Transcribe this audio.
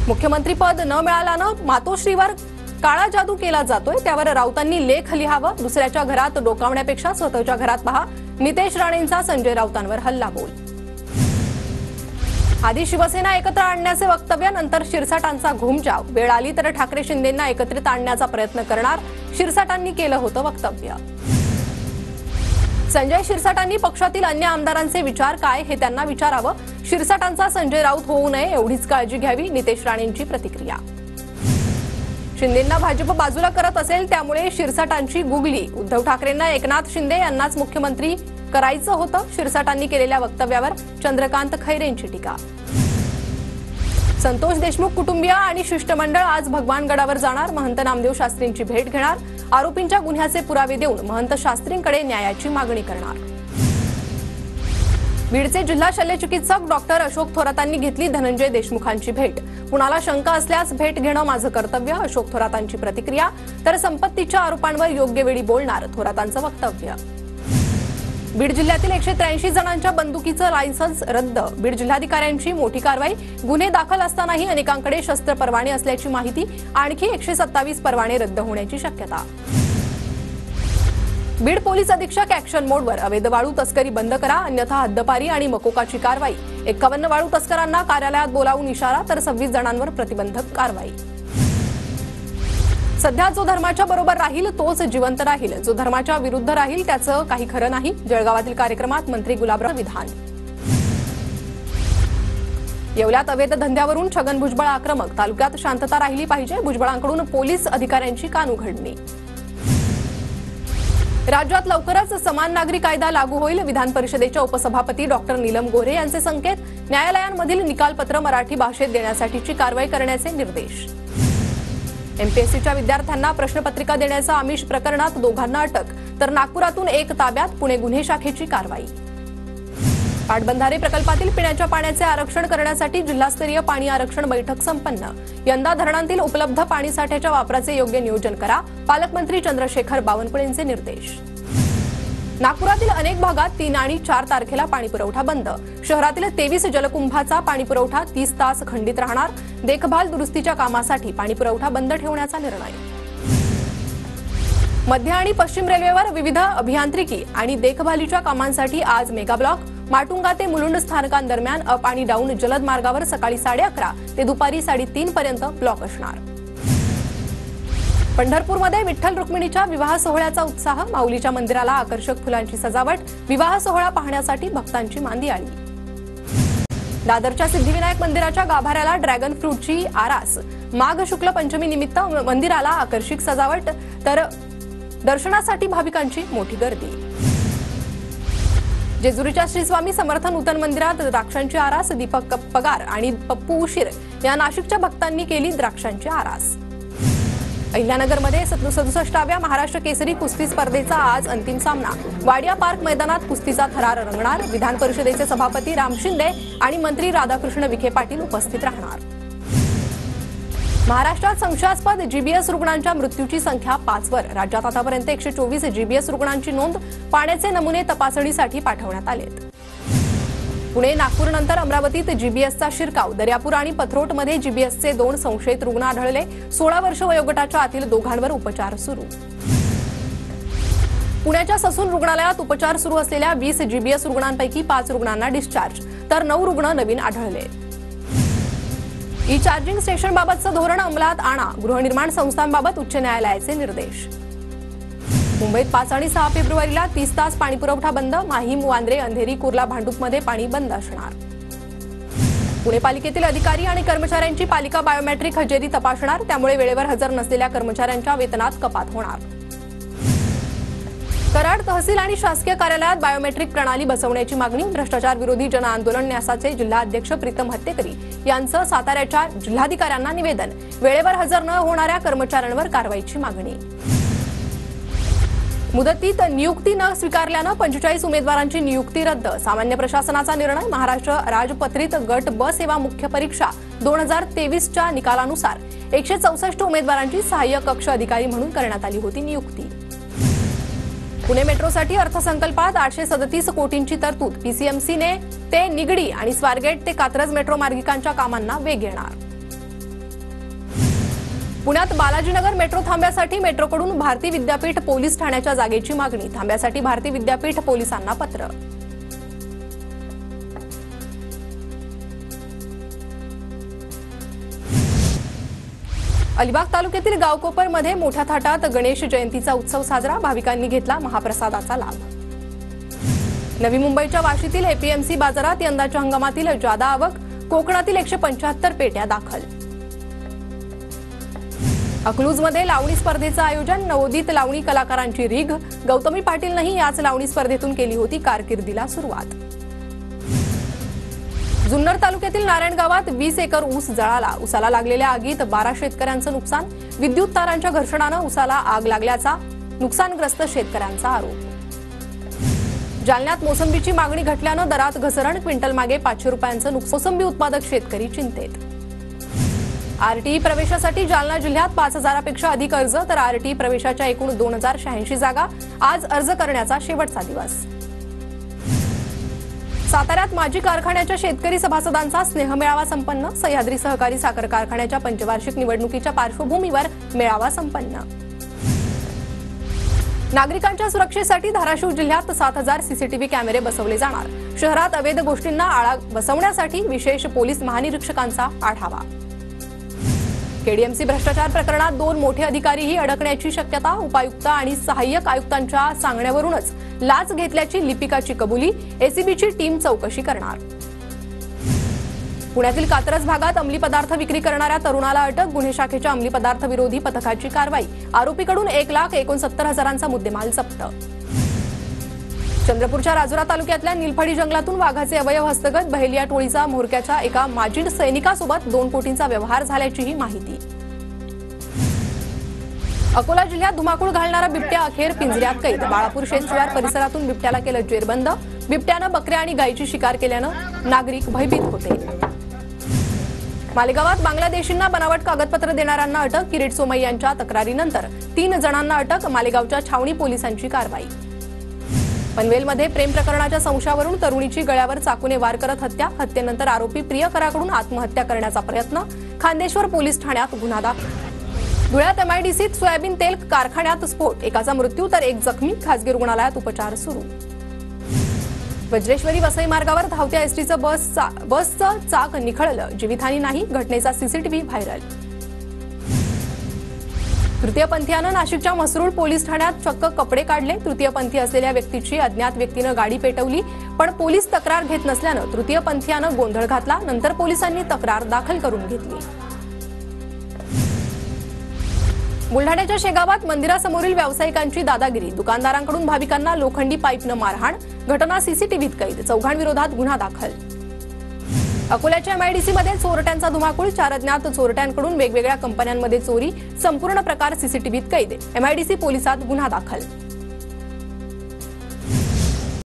मुख्यमंत्रीपद न मिळाल्यानं मातोश्रीवर काळा जादू केला जातोय, त्यावर राऊतांनी लेख लिहावं. दुसऱ्याच्या घरात डोकावण्यापेक्षा स्वतःच्या घरात पहा. नितेश राणेंचा संजय राऊतांवर हल्लाबोल. आधी शिवसेना एकत्र आणण्याचे वक्तव्य, नंतर शिरसाटांचा घुमजाव. वेळ आली तर ठाकरे शिंदेंना एकत्रित आणण्याचा प्रयत्न करणार, शिरसाटांनी केलं होतं वक्तव्य. संजय शिरसाटांनी पक्षातील अन्य आमदारांचे विचार काय हे त्यांना विचारावं. शिरसाटांचा संजय राऊत होऊ नये एवढीच काळजी घ्यावी, नितेश राणेंची प्रतिक्रिया. शिंदेंना भाजप बाजूला करत असेल त्यामुळे शिरसाटांची गुगली. उद्धव ठाकरेंना एकनाथ शिंदे यांनाच मुख्यमंत्री करायचं होतं. शिरसाटांनी केलेल्या वक्तव्यावर चंद्रकांत खैरेंची टीका. संतोष देशमुख कुटुंबीय आणि शिष्टमंडळ आज भगवानगडावर जाणार. महंत नामदेव शास्त्रींची भेट घेणार. आरोपींच्या गुन्ह्याचे पुरावे देऊन महंत शास्त्रींकडे न्यायाची मागणी करणार. बीडचे जिल्हा शल्यचिकित्सक डॉक्टर अशोक थोरातांनी घेतली धनंजय देशमुखांची भेट. कुणाला शंका असल्यास भेट घेणं माझं कर्तव्य, अशोक थोरातांची प्रतिक्रिया. तर संपत्तीच्या आरोपांवर योग्य वेळी बोलणार, थोरातांचं वक्तव्य. बीड जिल्ह्यातील 183 जणांच्या बंदुकीचं लायसन्स रद्द. बीड जिल्हाधिकाऱ्यांची मोठी कारवाई. गुन्हे दाखल असतानाही अनेकांकडे शस्त्र परवाने असल्याची माहिती. आणखी 127 परवाने रद्द होण्याची शक्यता. बीड पोलीस अधीक्षक ऍक्शन मोडवर. अवैध वाळू तस्करी बंद करा, अन्यथा हद्दपारी आणि मकोकाची कारवाई. 51 वाळू तस्करांना कार्यालयात बोलावून इशारा, तर 26 जणांवर प्रतिबंधक कारवाई. सध्या जो धर्माच्या बरोबर राहील तोच जिवंत राहील, जो धर्माच्या विरुद्ध राहील त्याचं काही खरं नाही. जळगावातील कार्यक्रमात मंत्री गुलाबराव विधान. येवल्यात अवैध धंद्यावरून छगन भुजबळ आक्रमक. तालुक्यात शांतता राहिली पाहिजे, भुजबळांकडून पोलीस अधिकाऱ्यांची कानउघडणी. राज्यात लवकरच समान नागरी कायदा लागू होईल. विधान परिषदेच्या उपसभापती डॉक्टर नीलम गोऱ्हे यांचे संकेत. न्यायालयांमधील निकालपत्र मराठी भाषेत देण्यासाठीची कारवाई करण्याचे निर्देश. एमपीएससीच्या विद्यार्थ्यांना प्रश्नपत्रिका देण्याच्या आमिष प्रकरणात दोघांना अटक, तर नागपुरातून एक ताब्यात. पुणे गुन्हे शाखेची कारवाई. पाटबंधारे प्रकल्पातील पिण्याच्या पाण्याचे आरक्षण करण्यासाठी जिल्हास्तरीय पाणी आरक्षण बैठक संपन्न. यंदा धरणांतील उपलब्ध पाणीसाठ्याच्या वापराचे योग्य नियोजन करा, पालकमंत्री चंद्रशेखर बावनकुळेंचे निर्देश. नागपुरातील अनेक भागात 3 आणि 4 तारखेला पाणीपुरवठा बंद. शहरातील 23 जलकुंभाचा पाणीपुरवठा 30 तास खंडित राहणार. देखभाल दुरुस्तीच्या कामासाठी पाणीपुरवठा बंद ठेवण्याचा निर्णय. मध्य आणि पश्चिम रेल्वेवर विविध अभियांत्रिकी आणि देखभालीच्या कामांसाठी आज मेगा ब्लॉक. माटुंगा ते मुलुंड स्थानकांदरम्यान अप आणि डाऊन जलद मार्गावर सकाळी 11:30 ते दुपारी 3:30 पर्यंत ब्लॉक असणार. पंढरपूरमध्ये विठ्ठल रुक्मिणीच्या विवाह सोहळ्याचा उत्साह. माऊलीच्या मंदिराला आकर्षक फुलांची सजावट. विवाह सोहळा पाहण्यासाठी भक्तांची मांदी आली. दादरच्या सिद्धिविनायक मंदिराच्या गाभाऱ्याला ड्रॅगन फ्रूटची आरास. माघ शुक्ल पंचमी निमित्त मंदिराला आकर्षक सजावट, तर दर्शनासाठी भाविकांची मोठी गर्दी. जेजुरीच्या श्री स्वामी समर्थ नूतन मंदिरात द्राक्षांची आरास. दीपक पगार आणि पप्पू उशीर या नाशिकच्या भक्तांनी केली द्राक्षांची आरास. अहिल्यानगरमध्ये 67व्या महाराष्ट्र केसरी कुस्ती स्पर्धेचा आज अंतिम सामना. वाडिया पार्क मैदानात कुस्तीचा थरार रंगणार. विधान परिषदेचे सभापती राम शिंदे आणि मंत्री राधाकृष्ण विखे पाटील उपस्थित राहणार. महाराष्ट्रात संशयास्पद जीबीएस रुग्णांच्या मृत्यूची संख्या 5 वर. राज्यात आतापर्यंत 124 जीबीएस रुग्णांची नोंद. पाण्याचे नमुने तपासणीसाठी पाठवण्यात आलेत. पुणे नागपूरनंतर अमरावतीत जीबीएसचा शिरकाव. दर्यापूर आणि पथरोटमध्ये जीबीएसचे 2 संशयित रुग्ण आढळले. 16 वर्ष वयोगटाच्या आतील दोघांवर उपचार सुरू. पुण्याच्या ससून रुग्णालयात उपचार सुरू असलेल्या 20 जीबीएस रुग्णांपैकी 5 रुग्णांना डिस्चार्ज, तर 9 रुग्ण नवीन आढळले. ई चार्जिंग स्टेशनबाबतचं धोरण अंमलात आणा. गृहनिर्माण संस्थांबाबत उच्च न्यायालयाचे निर्देश. मुंबईत 5 आणि 6 फेब्रुवारीला 30 तास पाणीपुरवठा बंद. माहीम, वांद्रे, अंधेरी, कुर्ला, भांडूपमध्ये पाणी बंद असणार. पुणे पालिकेतील अधिकारी आणि कर्मचाऱ्यांची पालिका बायोमेट्रिक हजेरी तपासणार. त्यामुळे वेळेवर हजर नसलेल्या कर्मचाऱ्यांच्या वेतनात कपात होणार. कराड तहसील आणि शासकीय कार्यालयात बायोमेट्रिक प्रणाली बसवण्याची मागणी. भ्रष्टाचार विरोधी जन आंदोलन न्यासाचे जिल्हाध्यक्ष प्रीतम हत्तेकरी यांचं साताऱ्याच्या जिल्हाधिकाऱ्यांना निवेदन. वेळेवर हजर न होणाऱ्या कर्मचाऱ्यांवर कारवाईची मागणी. मुदतीत नियुक्ती न स्वीकारल्यानं 45 उमेदवारांची नियुक्ती रद्द. सामान्य प्रशासनाचा निर्णय. महाराष्ट्र राजपत्रित गट ब सेवा मुख्य परीक्षा 2023च्या निकालानुसार 164 उमेदवारांची सहाय्यक कक्ष अधिकारी म्हणून करण्यात आली होती नियुक्ती. पुणे मेट्रोसाठी अर्थसंकल्पात 837 कोटींची तरतूद. पीसीएमसीने ते निगडी आणि स्वारगेट ते कात्रज मेट्रो मार्गिकांच्या कामांना वेग येणार. पुण्यात बालाजीनगर मेट्रो थांब्यासाठी मेट्रोकडून भारती विद्यापीठ पोलीस ठाण्याच्या जागेची मागणी. थांब्यासाठी भारती विद्यापीठ पोलिसांना पत्र. अलिबाग तालुक्यातील गावकोपरमध्ये मोठ्या थाटात गणेश जयंतीचा उत्सव साजरा. भाविकांनी घेतला महाप्रसादाचा लाभ. नवी मुंबईच्या वाशीतील एपीएमसी बाजारात यंदाच्या हंगामातील जादा आवक. कोकणातील 175 पेट्या दाखल. अकलूजमध्ये लावणी स्पर्धेचं आयोजन. नवोदित लावणी कलाकारांची रीघ. गौतमी पाटीलनंही याच लावणी स्पर्धेतून केली होती कारकिर्दीला सुरुवात. जुन्नर तालुक्यातील नारायण गावात 20 एकर ऊस जळाला. उसाला लागलेल्या आगीत 12 शेतकऱ्यांचं नुकसान. विद्युत तारांच्या घर्षणानं उसाला आग लागल्याचा नुकसानग्रस्त शेतकऱ्यांचा आरोप. जालन्यात मोसंबीची मागणी घटल्यानं दरात घसरण. क्विंटल मागे 500 रुपयांचं नुकसान. मोसंबी उत्पादक शेतकरी चिंतेत. आरटीई प्रवेशासाठी जालना जिल्ह्यात 5000पेक्षा अधिक अर्ज. तर आरटीई प्रवेशाच्या एकूण 2086 जागा. आज अर्ज करण्याचा शेवटचा दिवस. साताऱ्यात माजी कारखान्याच्या शेतकरी सभासदांचा स्नेहमेळावा संपन्न. सह्याद्री सहकारी साखर कारखान्याच्या पंचवार्षिक निवडणुकीच्या पार्श्वभूमीवर मेळावा संपन्न. नागरिकांच्या सुरक्षेसाठी धाराशिव जिल्ह्यात 7000 सीसीटीव्ही कॅमेरे बसवले जाणार. शहरात अवैध गोष्टींना आळा बसवण्यासाठी विशेष पोलीस महानिरीक्षकांचा आढावा. केडीएमसी भ्रष्टाचार प्रकरणात 2 मोठे अधिकारीही अडकण्याची शक्यता. उपायुक्त आणि सहाय्यक आयुक्तांच्या सांगण्यावरूनच लाच घेतल्याची लिपिकाची कबुली. एसीबीची टीम चौकशी करणार. पुण्यातील कात्रज भागात अंमली पदार्थ विक्री करणाऱ्या तरुणाला अटक. गुन्हे शाखेच्या अंमली पदार्थ विरोधी पथकाची कारवाई. आरोपीकडून 1,69,000चा मुद्देमाल जप्त. चंद्रपूरच्या राजुरा तालुक्यातल्या निलफाडी जंगलातून वाघाचे अवयव हस्तगत. बहेलिया टोळीचा म्होरक्याच्या एका माजी सैनिकासोबत 2 कोटींचा व्यवहार झाल्याचीही माहिती. अकोला जिल्ह्यात धुमाकूळ घालणारा बिबट्या अखेर पिंजऱ्यात कैद. बाळापूर शेतशिवार परिसरातून बिबट्याला केलं जेरबंद. बिबट्यानं बकऱ्या आणि गायीची शिकार केल्यानं नागरिक भयभीत होते. मालेगावात बांगलादेशींना बनावट कागदपत्र देणाऱ्यांना अटक. किरीट सोमय्या यांच्या तक्रारीनंतर 3 जणांना अटक. मालेगावच्या छावणी पोलिसांची कारवाई. पनवेलमध्ये प्रेम प्रकरणाच्या संशयावरून तरुणीची गळ्यावर चाकूने वार करत हत्या. हत्येनंतर आरोपी प्रियकराकडून आत्महत्या करण्याचा प्रयत्न. खांदेश्वर पोलीस ठाण्यात गुन्हा दाखल. धुळ्यात एमआयडीसीत सोयाबीन तेल कारखान्यात स्फोट. एकाचा मृत्यू तर 1 जखमी. खासगी रुग्णालयात उपचार सुरू. वज्रेश्वरी वसई मार्गावर धावत्या एसटीचं बसचं चाक निखळलं. जीवितहानी नाही. घटनेचा सीसीटीव्ही व्हायरल. तृतीयपंथीयानं नाशिकच्या म्हसरूळ पोलीस ठाण्यात चक्क कपडे काढले. तृतीयपंथी असलेल्या व्यक्तीची अज्ञात व्यक्तीनं गाडी पेटवली. पण पोलीस तक्रार घेत नसल्यानं तृतीयपंथीयानं गोंधळ घातला. नंतर पोलिसांनी तक्रार दाखल करून घेतली. बुलढाण्याच्या शेगावात मंदिरासमोरील व्यावसायिकांची दादागिरी. दुकानदारांकडून भाविकांना लोखंडी पाईपनं मारहाण. घटना सीसीटीव्हीत कैद. 4 विरोधात गुन्हा दाखल. अकोल्याच्या एमआयडीसीमध्ये चोरट्यांचा धुमाकूळ. 4 अज्ञात चोरट्यांकडून वेगवेगळ्या कंपन्यांमध्ये चोरी. संपूर्ण प्रकार सीसीटीव्हीत कैद. एमआयडीसी पोलिसात गुन्हा दाखल.